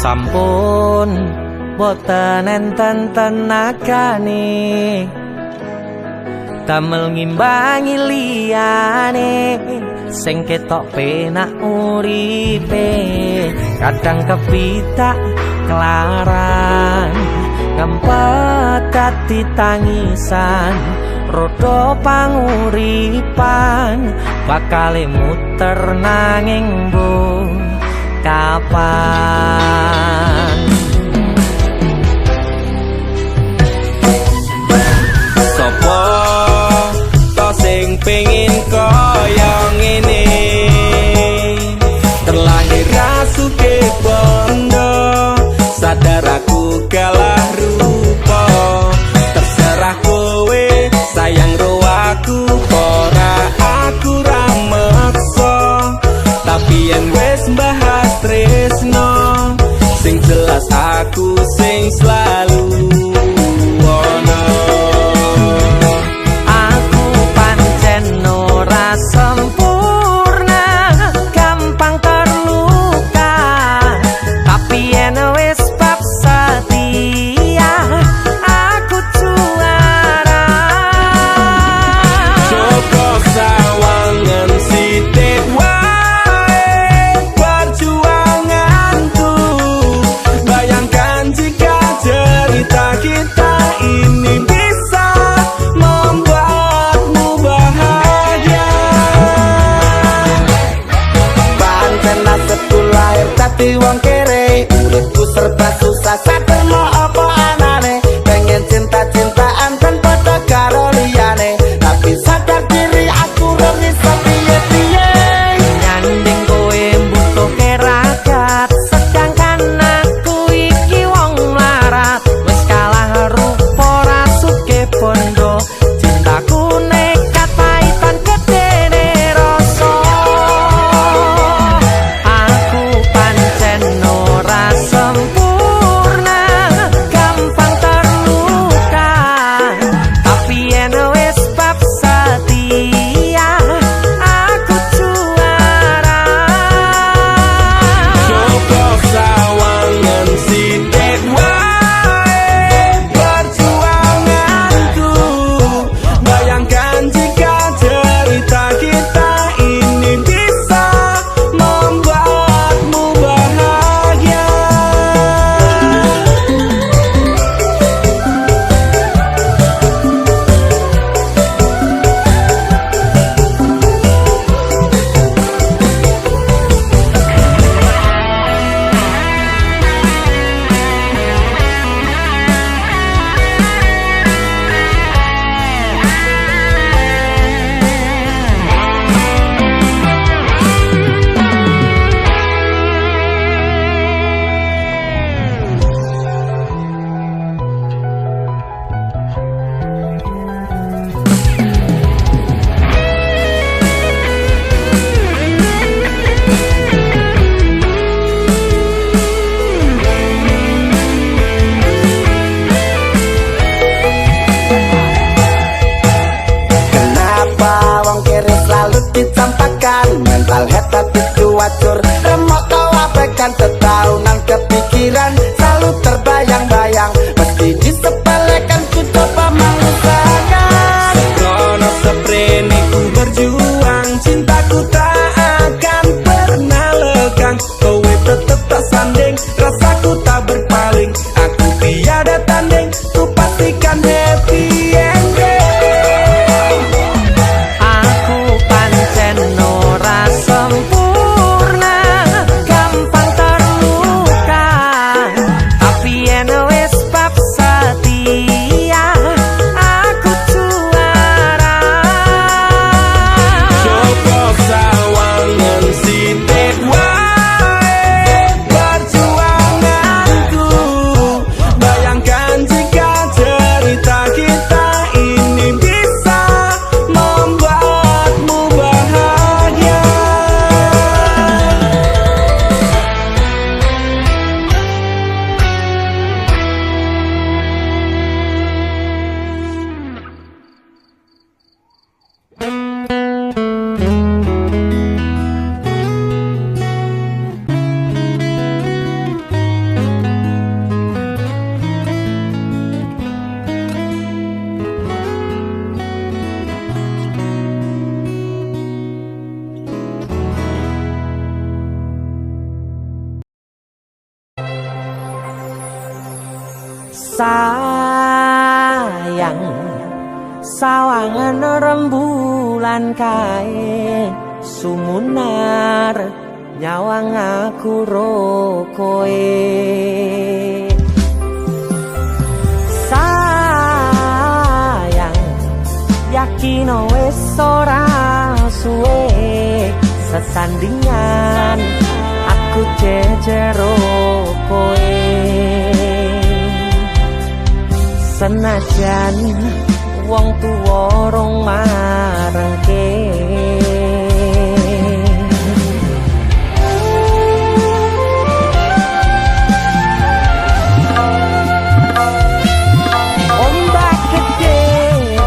sampun boten enten tenagane damel ngimbangi liyane sing ketok penak uripe kadang kepitak kelaran ngempet dadi tangisan rodo panguripan bakal muter nanging bu kapan sopo to sing pengin kaya ngene terlahir rasuke bondo sadar aku kalah rupa terserah kowe sayang ro aku ora aku ra meksa tapi yen wis bahas tresno sing jelas aku sing selalu ono aku pancen ora sempurna gampang terluka tapi yen wis bab setia aku juara Joko sawangan sithik wae perjuanganku bayangkan jika cerita kita ini bisa membuatmu bahagia pancen nasibku lahir dadi wong kere uripku serba susah satermo apa anane pengen cinta-cintaan dan padha karo liyane tapi sadar diri aku ora bisa piye-piye nyanding kowe mbutuhke ragat sedangkan aku iki wong mlarat wis kalah rupa rasuke bondo cintaku nekat paitan gedene rasa aku pancen ora sempurna gampang terluka tapi yen wis bab setia aku juara Joko sawangan sithik wae perjuanganku bayangkan jika cerita kita ini bisa membuatmu bahagia kenapa wong kiri selalu dicampakan mental head hatiku wacur remok kau abaikan setaunan kepikiran selalu terbayang-bayang mesti disepelekan ku coba mengusahakan krono seprene ku berjuang cintaku tak akan pernah lekang kowe tetep tak sanding rasaku tak berpaling aku tiada tanding ku pastikan happy ending aku pancen ora sempurna gampang terluka tapi yen wis bab setia aku juara Joko sawangan sayang sawangan rembulan kae sumunar nyawang aku rokoe sayang yakin wis ora suwe sesandingan aku jejero koe senajan wong tuwa rong marengke ombak gede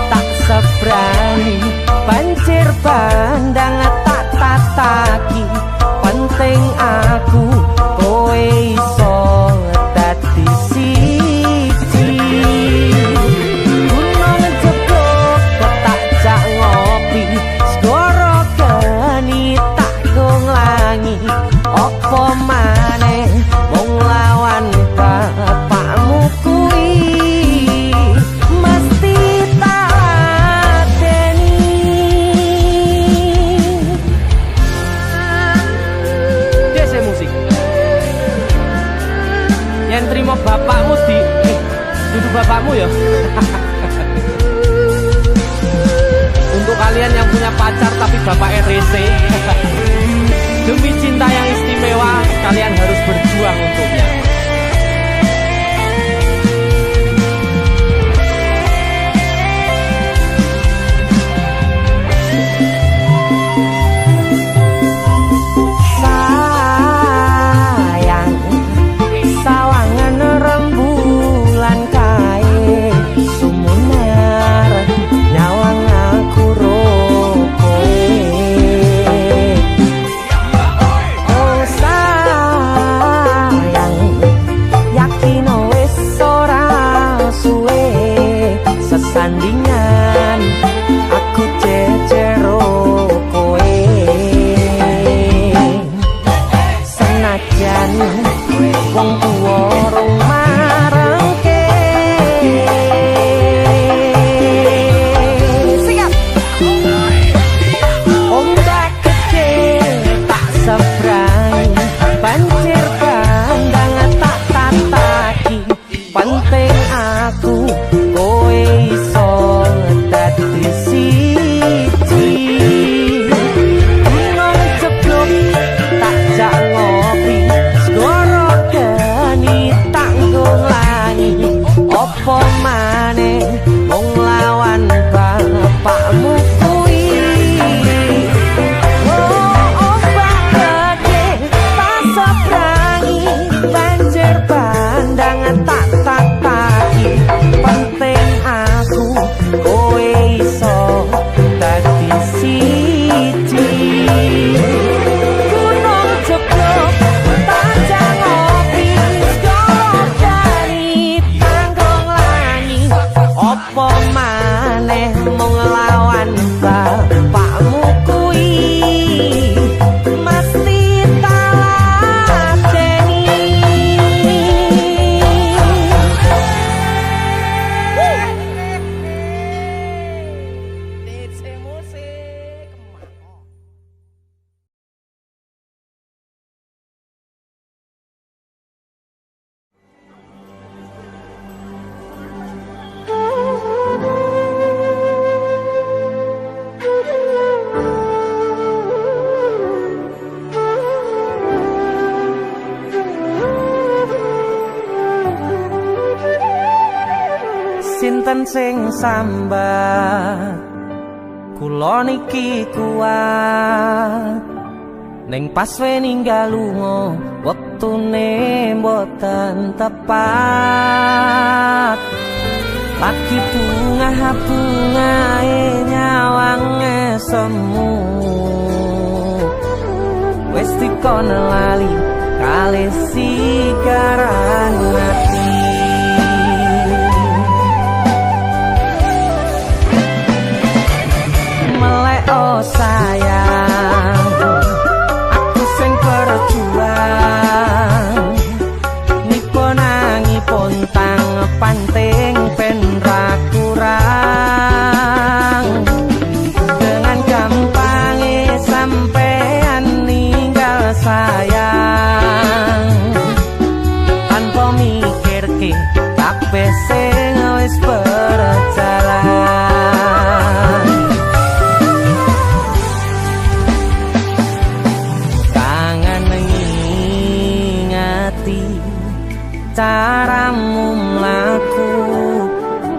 tak sebrani banjir bandang tak tataki penting aku kowe iso dadi siji gunung jebok tak jak ngopi segoro geni tak gonglangi opo maneh mung lawan bapakmu kuwi mesti tak deni dese musik yang terima bapakmu di duduk bapakmu ya. Untuk kalian yang punya pacar tapi bapak RC demi cinta yang istimewa kalian harus berjuang untuknya. Sayang sawangan rembulan kae sumunar nyawang aku rokoe oh sayang yakin wis ora suwe sesandingan aku jejero koe senajan wong tuwa rong marengke siap ombak gede tak sebrang banjir bandang tak tataki penting aku kowe iso dadi siji gunung jeblok tak jak ngopi segoro geni tak nglangi opo maneh mung lawan bapakmu kuwi ombak gede tak sebrangi banjir bandang tak tataki penting aku kowe iso dadi siji gunung jeblok tak jak ngopi segoro geni tanggung langi opo maneh mung lawan bapakmu kuwi mesti tak ladeni sinten sing sambat kula niki kuat ning pas we ninggal lunga wektune mboten tepat lagi bungae nyawange semu wis dikon lali kalih sikaran ati oh sayang aku sing berjuang nipo nangi pontang pan caramu mlaku,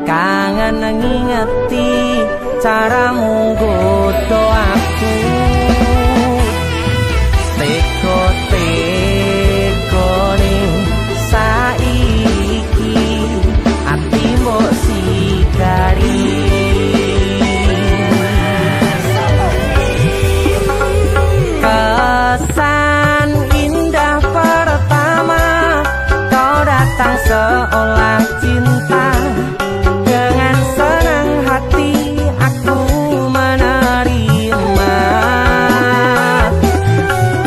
kangen ngingeti caramu nggodha aku. Teko-teko ning saiki ati mbok sikari. Kesan indah pertama kau datang seolah cinta, dengan senang hati aku menerima.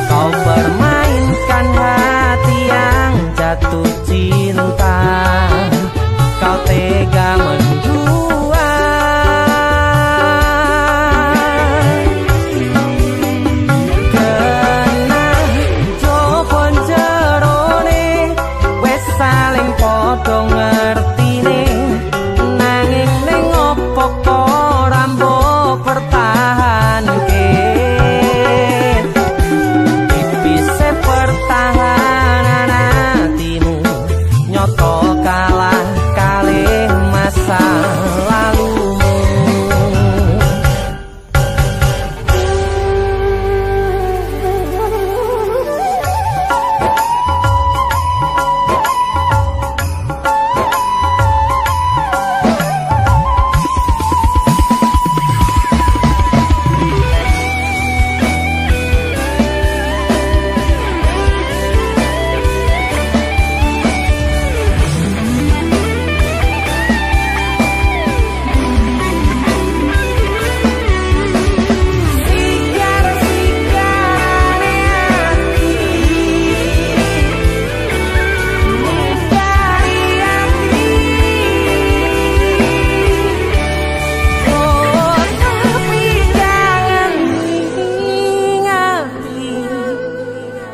Kau permainkan hati yang jatuh cinta, kau tega mendua. Kena jopo jerone wes saling podo ngertine, nanging ning opo ora mbok pertahanke. Tipise pertahanan hatimu nyoto kalah kalih masa lalumu.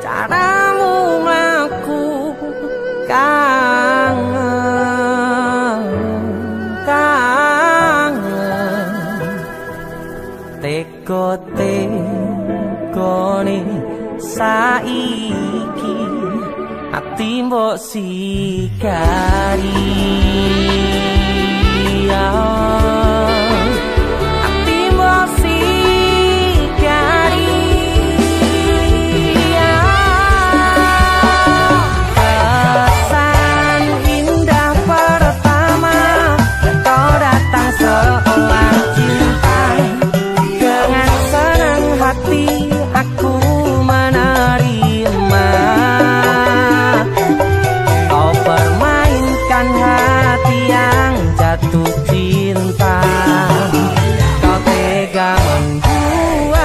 Caramu mlaku, kangen teko-tekone saiki ati mbok sikari. Ati mbok sikari. Kesan indah pertama kau datang seolah cinta, dengan senang hati aku menerima. Kau permainkan hati yang jatuh cinta, kau tega membuat.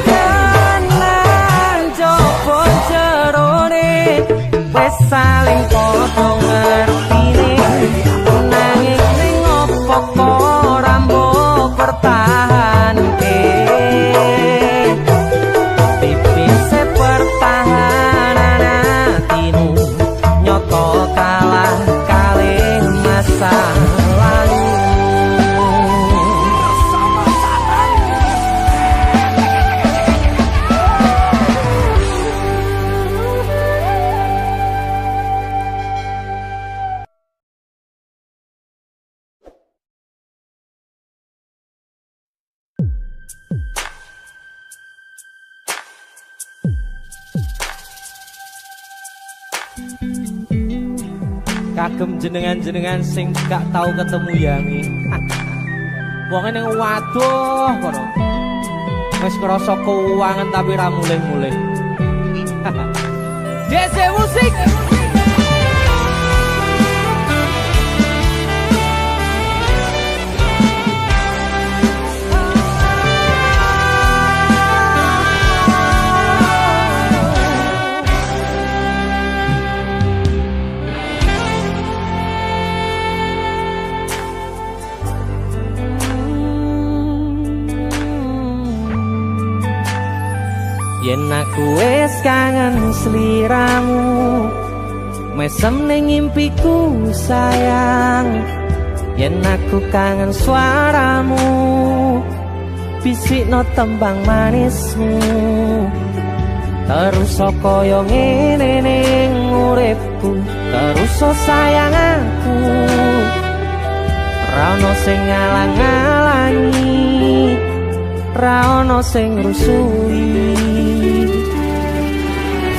Kenan jopo jerone wes saling podo ngertine, nanging ning opo ora mbok pertahanke. Tipise pertahanan hatimu nyoto kalah kalih masa lalu. Kagem jenengan-jenengan sing gak tau ketemu Yangi. Wonge ning waduh kono. Wis krasa keuangan tapi ra mulih-mulih. JC Musik. Yen aku wis kangen sliramu, mesem ning impiku sayang. Yen aku kangen suaramu, bisikno tembang manismu. terus kaya ngene ning uripku, terus sayang aku. Ra ono sing ngalang-alangi, ra ono sing rusui.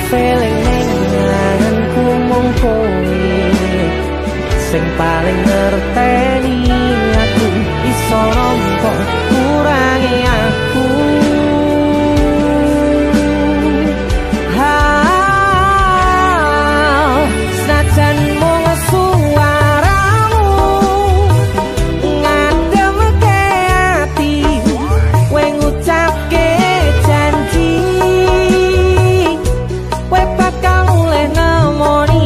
Feeling ning anganku mung kowe sing paling ngerteni aku, iso nampa kurangi aku. Senajan mung suaramu ngademke ati, kowe ngucapke janji kowe bakal mulih nemoni.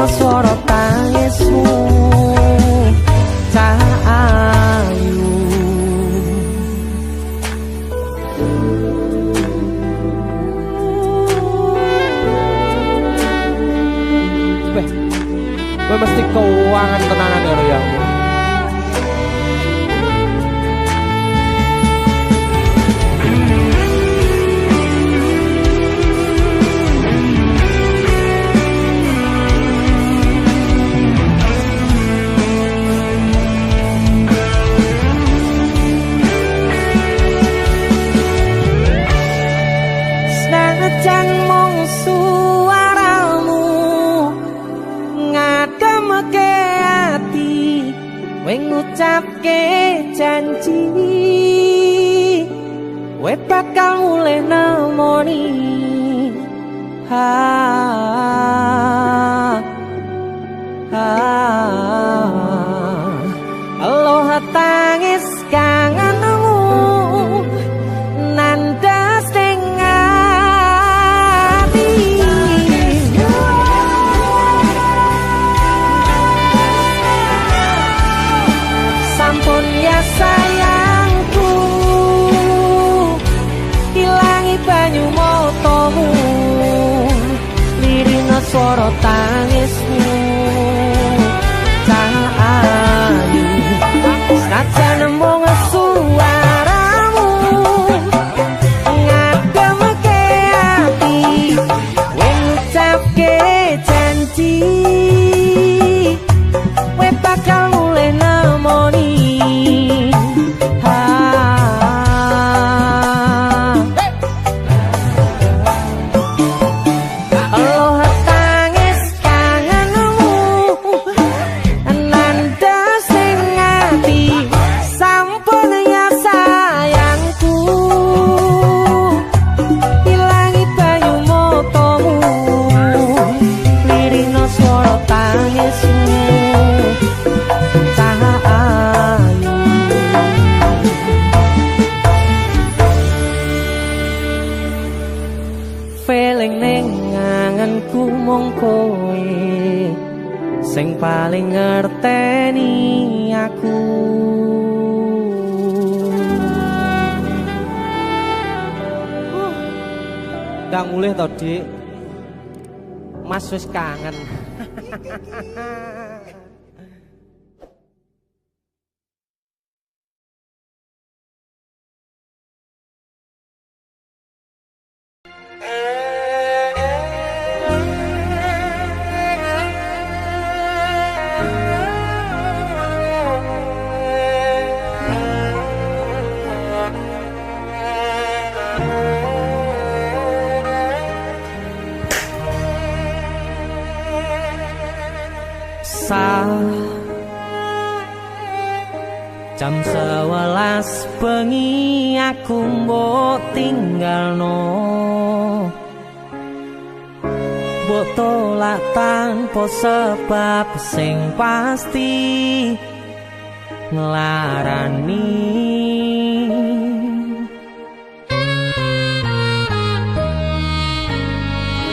Suara tangismu cah ayu, kowe mesti keuangan tenanan karo yamu. Senajan mung suaramu ngademke ati, kowe ngucapke janji kowe bakal mulih nemoni. Aloha tangis kangenmu nandas ning ati. Sampun ya sayangku, ilangi banyu motomu, lirina swara tangismu cah ayu. Senajan mung suaramu ngademke ati, kowe ngucapke janji kowe bakal mulih nemoni. Aloha tangis kangenmu nandas ning ati, sampun ya sayangku, ilangi banyu motomu, lirina swara tangismu cah ayu. Feeling ning anganku mung kowe sing paling ngerteni aku. Ndang mulih to, Dik. Mas wis kangen. Jam 11 bengi aku mbok tinggalno, mbok tolak tanpa sebab sing pasti nglarani.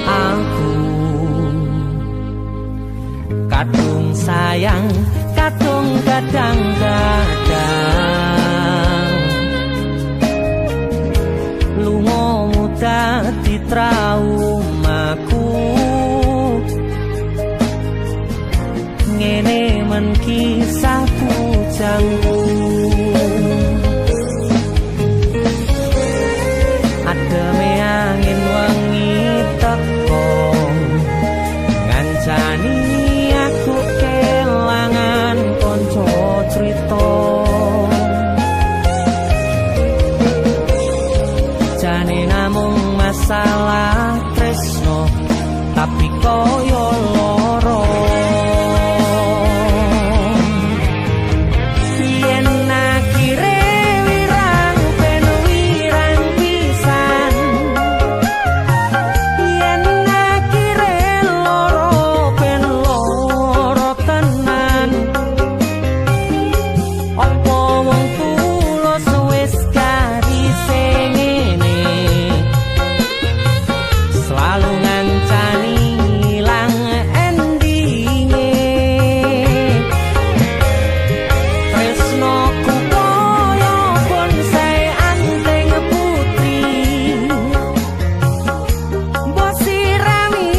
Aku kadung sayang kadung kadang-kadang lungamu dadi traumaku ngene men kisah bujangku ademe angin wengi teko ngancani aku kelangan konco crita jane namung masalah tresno tapi koyo loro yen akhire wirang ben wirang pisan yen akhire loro ben loro tenan opo wong tulus wis karise ngene selalu ngancani ilang endinge tresnoku koyo bonsai anteng putri mbok sirami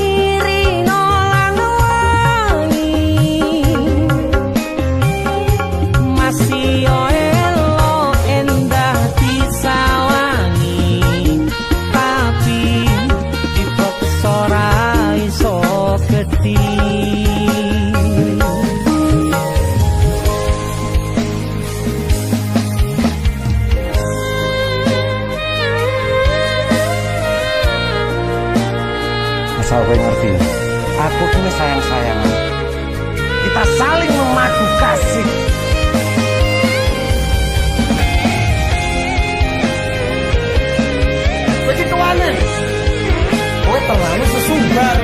rino lan wangi masih yo elok endah disawangi tapi dipaksa ra iso gedhi asal kowe ngerti aku ini sayang-sayangan kita saling memadu kasih begitu aneh kowe terlalu sesumbar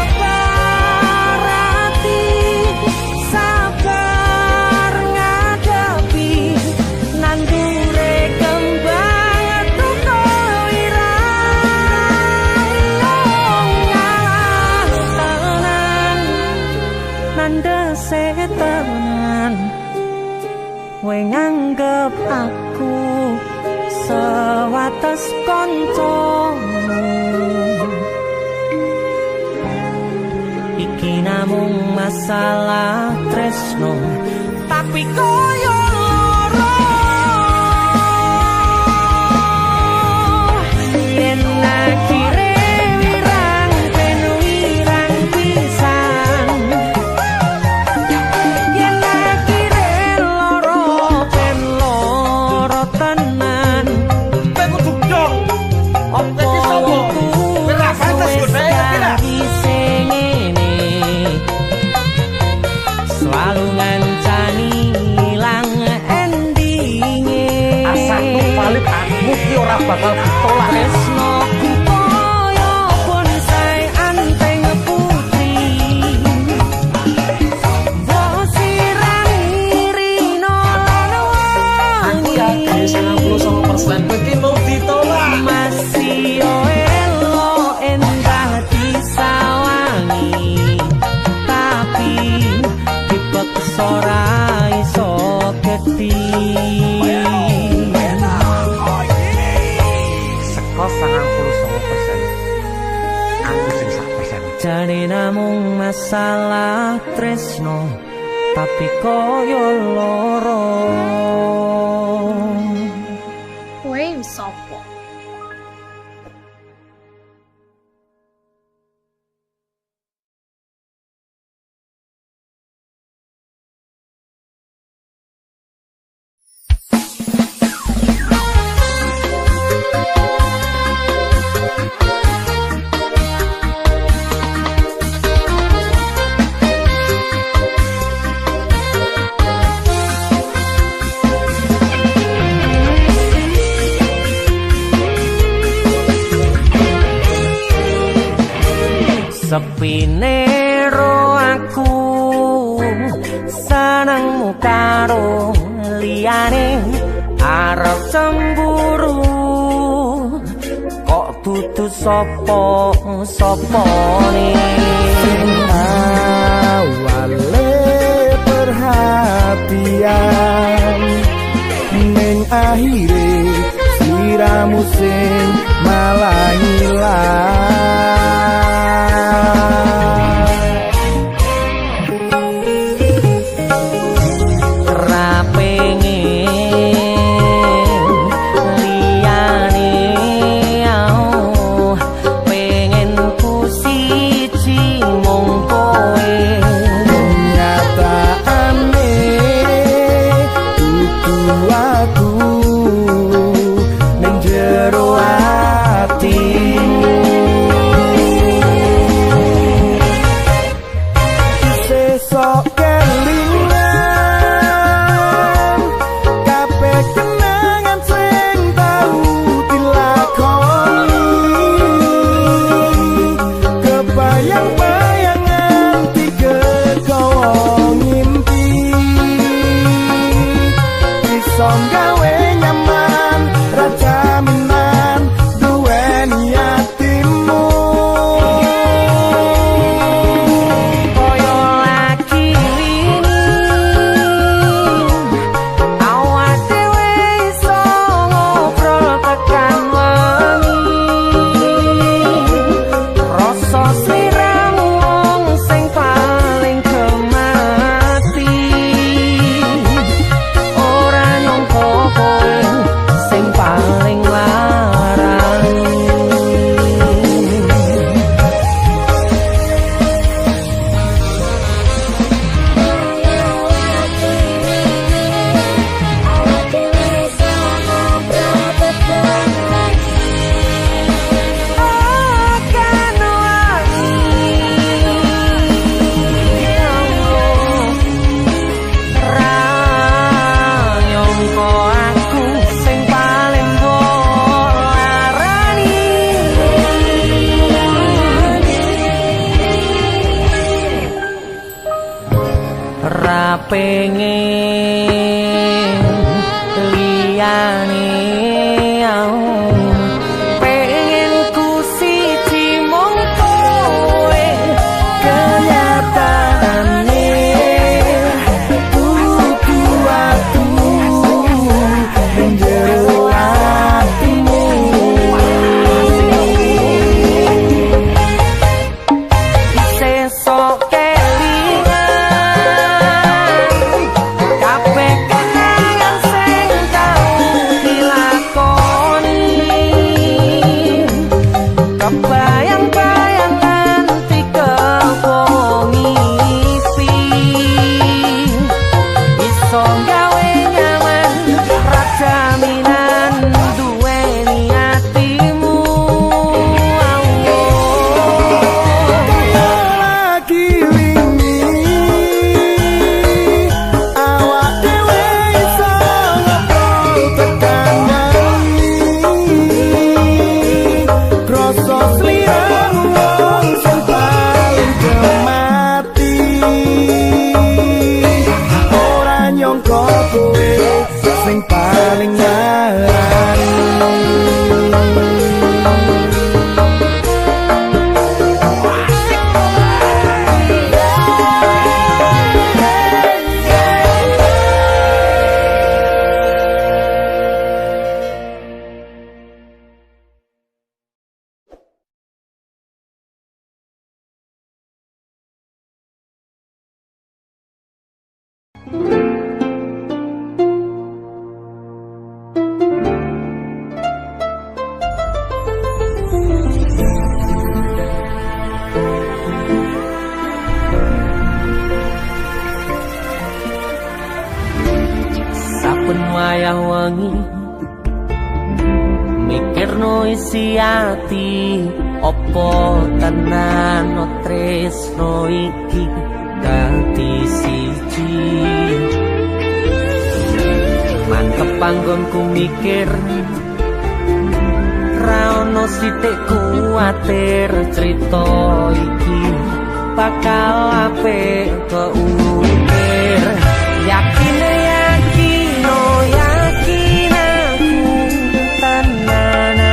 sabar hati sabar ngadepi nandure kembang tuko wirang tenan nanda setenan we nganggep aku sewates koncomu iki namung masalah tresno tapi koyo loro yen akhire wirang ben wirang pisan yen akhire loro ben loro tenan kowe kudu dong opo Ora pantes kok, Nek. selalu ngancani ilang endinge asakku valid aku ki ora bakal ditolak tresnoku koyo bonsai anteng putri mbok sirami rino lan wangi aku yakin 99% kowe ki mau ditolak masih yo elok endah disawangi tapi dipaksa ra iso gedhi seko 99% aku sing 1%. jane namung masalah tresno tapi koyo loro Kowe sapa? sepine ro aku senengmu karo liyane arep cemburu dudu sapa-sapane awale perhatian ning akhire siramu sing malah ngilang ra pengen liyane pengen ku siji mung kowe nyataane dudu aku ning jero atimu sesok kelingan kabeh kenangan sing tau dilakoni kebayang-bayangan digegawa ngimpi iso gawe nyaman rajaminan duweni atimu koyo lagi wingi awak dhewe iso ngobrol tekan wengi rasa sliramu wong sing paling gemati ora nyangka kowe sing paling larang akan nyangka aku sing paling larani ra pengen liyane pengen ku siji mung kowe kenyataane dudu aku ning jero atimu sesok kelingan kabeh kenangan sing tau dilakoni kebayang-bayangan dikepo ngipi iso gawe nyaman rajaminan duweni atimu lagi wingi awak dhewe iso ngobrol tekan wengi krasa sliramu wong sing paling gemati ora nyangka kowe sing paling larang saben wayah wengi mikirno isi ati opo tenan tresno iki dadi siji mantep panggonku mikir ra ono sithik kuwatir crita iki bakal apik keukir yakin aku tenanan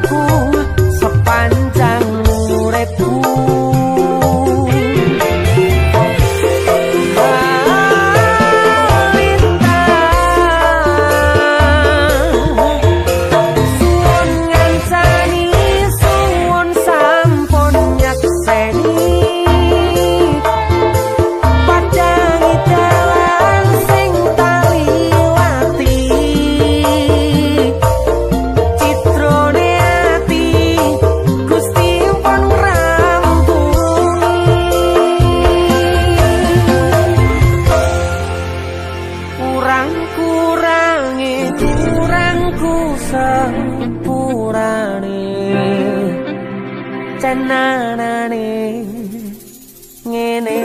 aku sepanjang uripku. Cenanane ngene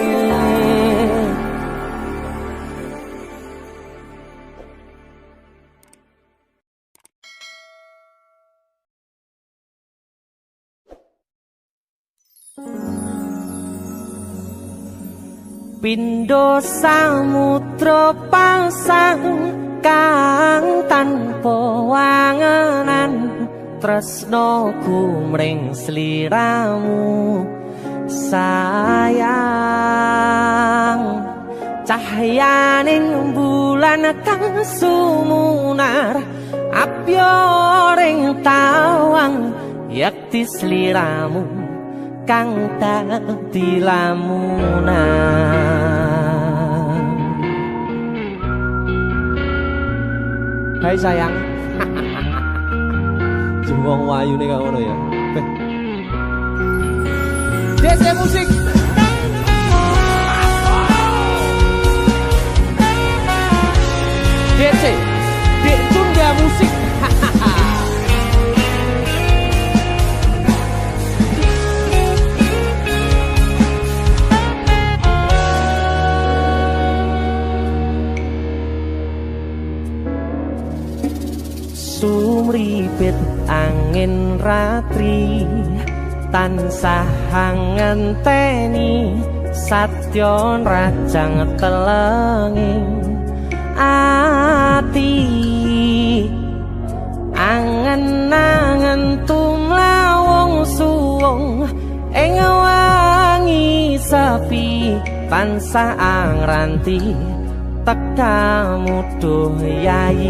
Pindho samudra pasang kang tanpa wangenan tresnoku mring sliramu sayang cahyaning bulan kang sumunar apyoring tawang yakti sliramu kang dadi lamunan. Hai sayang. Wong wayune kok ngono ya. DC musik. DC. Dek tunda musik. Sumripit angin ratri tansah ngenteni satyon rajang telenging ati angen-angen tumlawung suwung ing wangi sepi tansah angranti tekamu duh yayi.